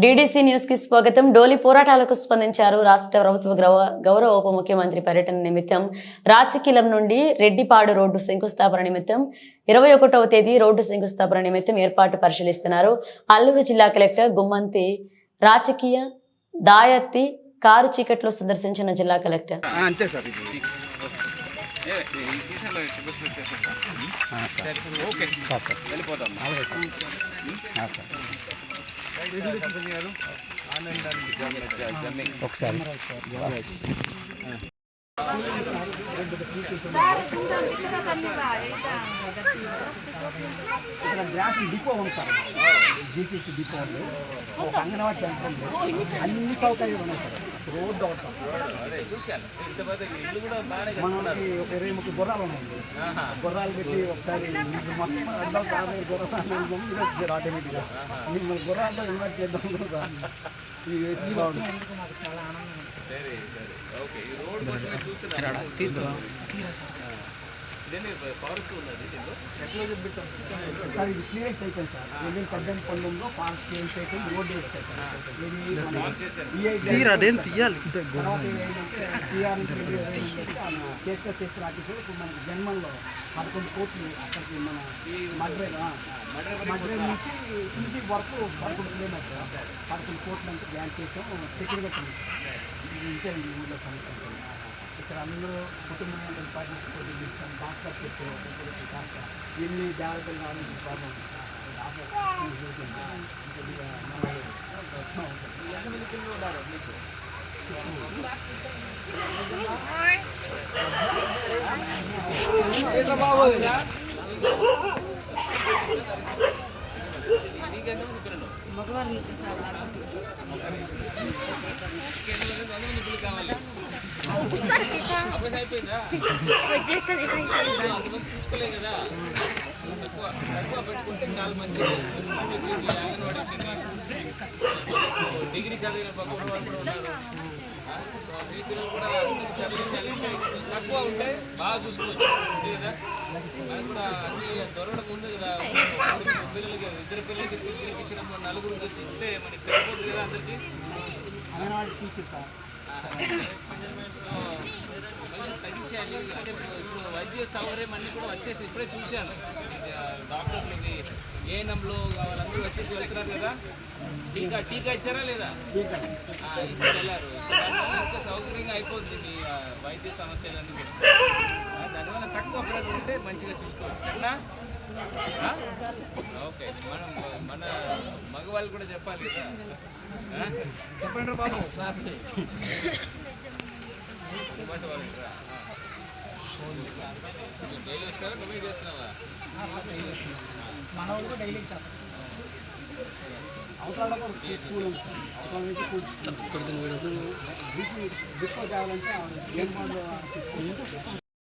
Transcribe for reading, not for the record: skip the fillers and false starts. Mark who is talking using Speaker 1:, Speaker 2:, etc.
Speaker 1: DDC news కి స్వాగతం. డోలి పోరాటాలకు స్పందించారు. రాష్ట్ర ప్రభుత్వ గౌరవ ఉప ముఖ్యమంత్రి పర్యటన నిమిత్తం రాచకిలం నుండి రెడ్డిపాడు రోడ్డు శంకుస్థాపన నిమిత్తం 21వ తేదీ రోడ్డు శంకుస్థాపన నిమిత్తం ఏర్పాటు పరిశీలిస్తున్నారు. అల్లూరు జిల్లా కలెక్టర్ గుమ్మంతి రాజకీయ దాయత్తి కారు చీకట్లో సందర్శించిన జిల్లా కలెక్టర్.
Speaker 2: అంతే సార్. ఒకసారి ఇక్కడ గ్యాస్ డిపో ఉంది సార్. జీసీసీ డిపో ఉంది. ఒక అంగన్వాడీ సెంటర్ ఉంది. అన్ని సౌకర్యాలు ఉన్నాయి సార్. రోడ్డు మనకి ఒక 23 గుర్రాలు ఉన్నాయండి. గుర్రాలు పెట్టి ఒకసారి మొత్తం గుర్రాలు ఆటోమేటిక్గా మిమ్మల్ని గుర్రాలతో ఇన్వైట్ చేద్దాం. చాలా ఆనందంగా సార్. ఇది క్లియరెన్స్ అయిపోయింది సార్. 2018-19లో ఫారెస్ట్ క్లియరెన్స్ అయిపోయింది. రోడ్డు వేస్తారు ఆఫీసులో ఇప్పుడు మనకి జన్మల్లో 11 కోట్లు అక్కడికి మన మడ్రైవ్ నుంచి చూసి వరకు 11 కిలోమీటర్లు 11 కోట్లు అంటే గ్రాంట్ చేసాం. సెక్యూరిటీ కట్టాం. ఇంతే ఊళ్ళో కనుక్కుంటాం. ఇక్కడ అందరూ కుటుంబం పాటించుకోవడం డాక్టర్ చెప్పారు. ఎన్ని జాగ్రత్తలు కావాలని ప్రాబ్లం
Speaker 3: మగవాళ్ళు
Speaker 4: చూసుకోలే కదా, తక్కువ పెట్టుకుంటే చాలా మంచిది. డిగ్రీ చదివిన పక్కన వాళ్ళు కూడా ఉన్నారు. సో మీ పిల్లలు కూడా తక్కువ ఉంటే బాగా చూసుకోవచ్చు కదా. అది కూడా అన్ని దొరకడం ఉంది కదా. పిల్లలకి 2 పిల్లలకి ఇచ్చడం, 4 ఇస్తే మనకి తెలియదు కదా అందరికీ. తగ్గించాలి అంటే ఇప్పుడు వైద్య సౌకర్యం అన్నీ కూడా వచ్చేసి ఇప్పుడే చూశాను. డాక్టర్లకి ఏఎన్ఎంలో వాళ్ళందరూ వచ్చేసి వెళ్తున్నారు కదా. టీకా ఇచ్చారా లేదా? ఇచ్చి వెళ్ళారు. ఇంకా సౌకర్యంగా అయిపోతుంది మీ వైద్య సమస్యలన్నీ కూడా. దానివల్ల తక్కువ పిల్లలు ఉంటే మంచిగా చూసుకోవచ్చు. సరేనా? ఓకే. మన మగవాళ్ళు కూడా చెప్పాలి కదా.
Speaker 2: చెప్పండి బాబు సార్.
Speaker 4: డైలీ వస్తారా? నువ్వే చేస్తున్నావా?
Speaker 2: మన వాళ్ళు కూడా డైలీ చేస్తారు. అవసరాలు కూడా స్కూల్ ఉంది సార్. అవసరాల నుంచి డిపో కావాలంటే